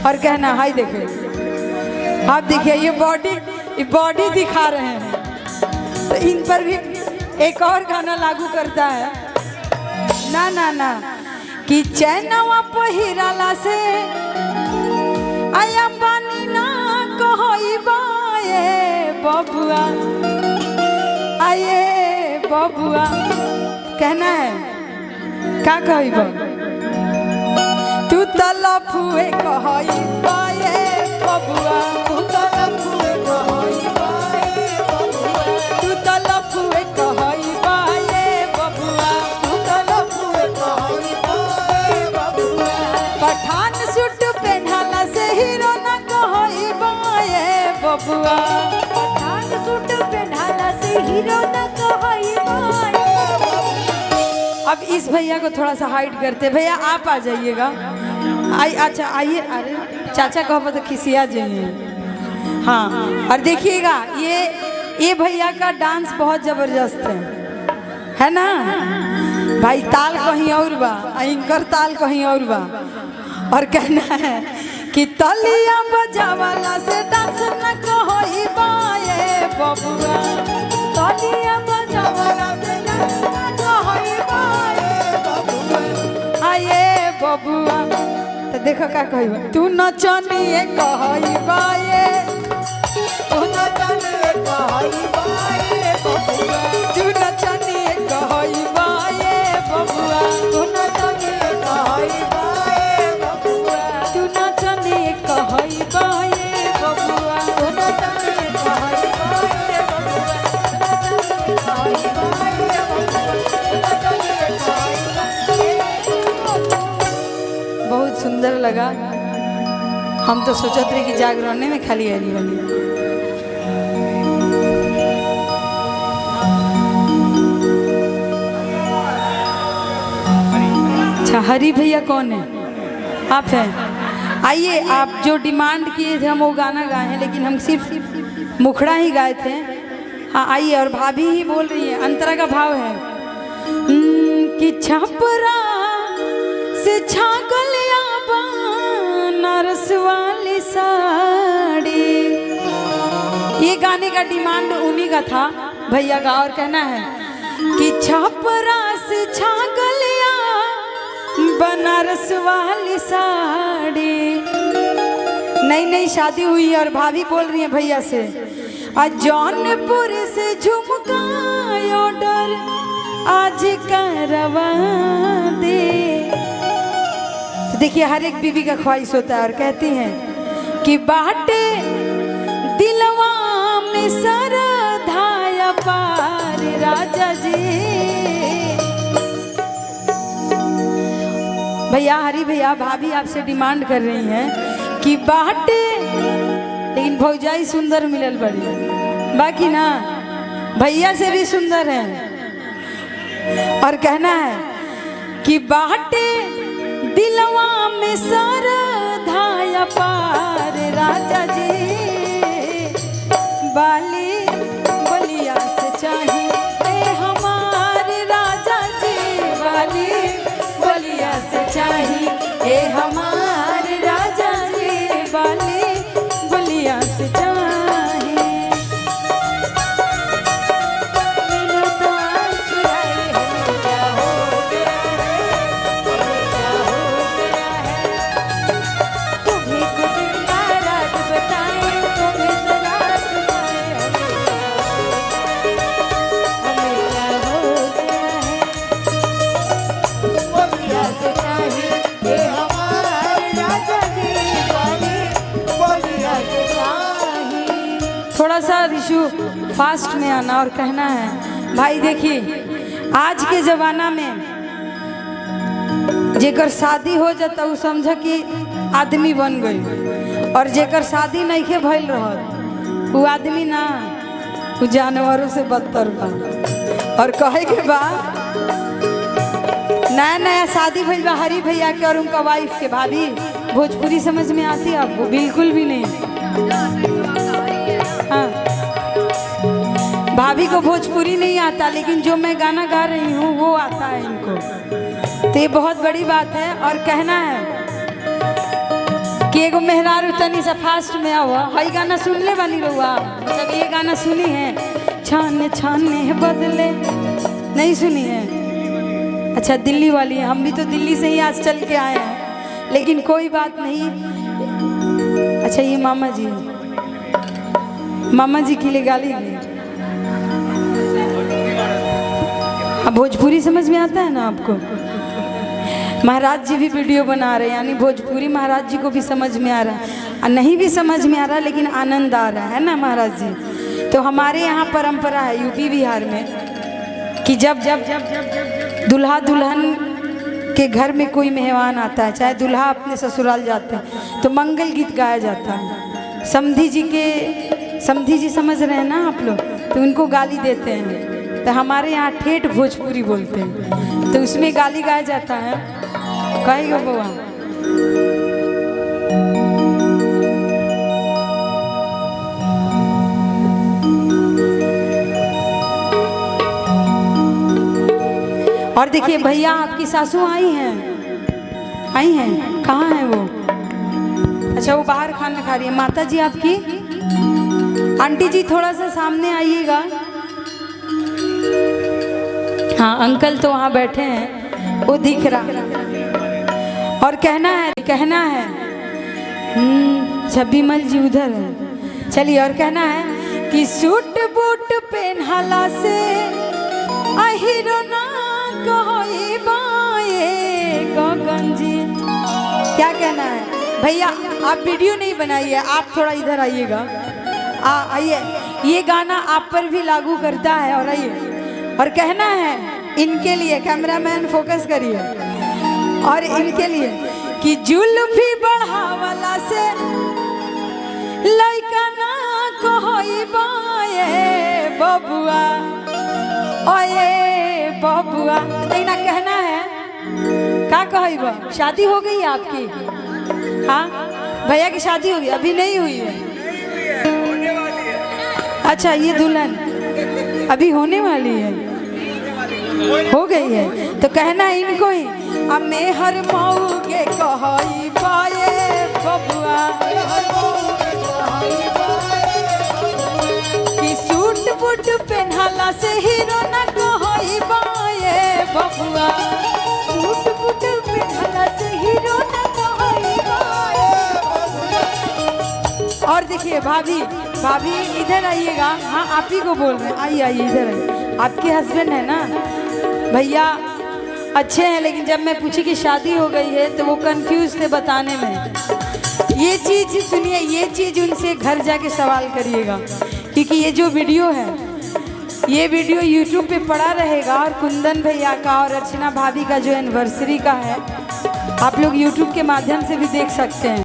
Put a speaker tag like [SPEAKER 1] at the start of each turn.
[SPEAKER 1] और कहना हाय देखिए, आप देखिए ये बॉडी दिखा रहे हैं, तो इन पर भी एक और गाना लागू करता है। ना ना ना कि चैनवा पहिराला से आया बानी ना कहई बाए बबुआ, आए बबुआ कहना है का कहई बा, तू तलफुए कहई बाए बबुआ, तू तलफुए कहई बाए बबुआ, तू तलफुए कहई बाए बबुआ, तू तलफुए कहई बाए बबुआ, पठान सूट पहनाला से हीरो ना कहई बाए बबुआ, पठान सूट पहनाला से हीरो ना कहई बाए। अब इस भैया को थोड़ा सा हाइड करते, भैया आप आ जाइएगा। अच्छा आइए, अरे चाचा कहो तो खिसिया जाइए। हाँ, और देखिएगा ये भैया का डांस बहुत जबरदस्त है ना भाई, ताल कहीं और बा, इनकर ताल कहीं और बा। और कहना है कि तलिया बजावाला से डांस न कहई बाए बबुआ, तलिया बजावाला से डांस न कहई बाए बबुआ, आए बबुआ। तो देखो का कहबा, तू नचनिए कहई बाए, तू नचनिए कहई बाए बबुआ, तू नचनिए कहई बाए बबुआ, तू नचनिए कहई बाए बबुआ, तू नचनिए कहई बाए बबुआ, तू नचनिए कहई बाए बबुआ, नचनिए कहई बाए बबुआ। बहुत सुंदर लगा। हम तो सोचते रहे कि जागरण में खाली आई बनी। अच्छा, हरी भैया कौन है? आप हैं। आइए, आप जो डिमांड किए थे हम वो गाना गाए हैं, लेकिन हम सिर्फ मुखड़ा ही गाए थे। हाँ आइए, और भाभी ही बोल रही है, अंतरा का भाव है कि छपरा से छागलिया बनारस वाली साड़ी। ये गाने का डिमांड उन्हीं का था भैया का। और कहना है कि छपरा से छागलिया बनारस वाली साड़ी। नई नई शादी हुई है और भाभी बोल रही है भैया से, आज जौनपुर से झुमका ऑर्डर आज करवा दे। तो देखिए, हर एक बीवी का ख्वाहिश होता है। और कहती हैं कि बाटे दिलवा में सरधाया पार राजा जी। भैया, हरी भैया, भाभी आपसे डिमांड कर रही हैं कि बाटे, लेकिन भौजाई सुंदर मिलल बड़ी, बाकी ना भैया से भी सुंदर है। और कहना है कि बाटे दिलवा में सरधाया पार राजा जी, बाली बलिया से चाहिए हमारे राजा जी, बाली बलिया से चाहिए हमारे राजा जी, बाली बलिया से चाहिए। थोड़ा सा रिशु फास्ट में आना। और कहना है भाई, देखिए आज के जमाना में जेकर शादी हो जाता वो समझ कि आदमी बन गई, और जेकर शादी नहीं के भइल रहत वो आदमी ना, वो जानवरों से बदतर बा। और कहे के बा, नया नया शादी भइल बा हरी भैया के और उनका वाइफ के। भाभी, भोजपुरी समझ में आती है आपको? बिल्कुल भी नहीं। हाँ, भाभी को भोजपुरी नहीं आता, लेकिन जो मैं गाना गा रही हूँ वो आता है इनको, तो ये बहुत बड़ी बात है। और कहना है कि एगो मेहरारू तनी सा फास्ट में आवा हई गाना सुन ले वाली रहुआ, मतलब ये गाना सुनी है छाने छाने बदले, नहीं सुनी है? अच्छा दिल्ली वाली है, हम भी तो दिल्ली से ही आज चल के आए हैं, लेकिन कोई बात नहीं। अच्छा ये मामा जी, मामा जी के लिए गाली दी। अब भोजपुरी समझ में आता है ना आपको? महाराज जी भी वीडियो बना रहे हैं, यानी भोजपुरी महाराज जी को भी समझ में आ रहा है, और नहीं भी समझ में आ रहा लेकिन आनंद आ रहा है ना महाराज जी। तो हमारे यहाँ परंपरा है यूपी बिहार में कि जब जब दुल्हा दुल्हन के घर में कोई मेहमान आता है, चाहे दुल्हा अपने ससुराल जाते हैं, तो मंगल गीत गाया जाता है। समधी जी समझ रहे हैं ना आप लोग, तो उनको गाली देते हैं। तो हमारे यहाँ ठेठ भोजपुरी बोलते हैं, तो उसमें गाली गाया जाता है। कहेगा बउआ और देखिए भैया आपकी सासू आई हैं, कहाँ हैं वो? अच्छा वो बाहर खाना खा रही है। माता जी आपकी, आंटी जी थोड़ा सा सामने आइएगा। हाँ अंकल तो वहाँ बैठे हैं, वो दिख रहा। और कहना है छब्बीमल जी उधर है। चलिए और कहना है कि सूट बूट पहनला से अहिरो ना कहई बाए गगन जी। क्या कहना है भैया? आप वीडियो नहीं बनाइए, आप थोड़ा इधर आइएगा। आइए, ये गाना आप पर भी लागू करता है। और आइए और कहना है इनके लिए, कैमरामैन फोकस करिए, और इनके लिए कि जुल्फी बढ़ावला से लइका ना कहई बाए बबुआ, ओए बबुआ। तो ना कहना है का कहई बा? शादी हो गई है आपकी? हाँ भैया की शादी हो गई? अभी नहीं हुई है। अच्छा ये दुल्हन अभी होने वाली है, हो गई है। तो कहना है इनको ही, अब मैं हर मऊ के कहई पाए बबुआ कि सूट बूट पहनला से हीरो न कहई पाए बबुआ, सूट बूट पहनला से हीरो न कहई पाए। और देखिए भाभी इधर आइएगा। हाँ आप ही को बोल रहे हैं, आइए इधर आइए। आपके हस्बैंड है ना भैया, अच्छे हैं, लेकिन जब मैं पूछी कि शादी हो गई है तो वो कंफ्यूज थे बताने में। ये चीज़ सुनिए, ये चीज़ उनसे घर जाके सवाल करिएगा, क्योंकि ये जो वीडियो है ये वीडियो यूट्यूब पे पड़ा रहेगा। और कुंदन भैया का और अर्चना भाभी का जो एनिवर्सरी का है, आप लोग यूट्यूब के माध्यम से भी देख सकते हैं।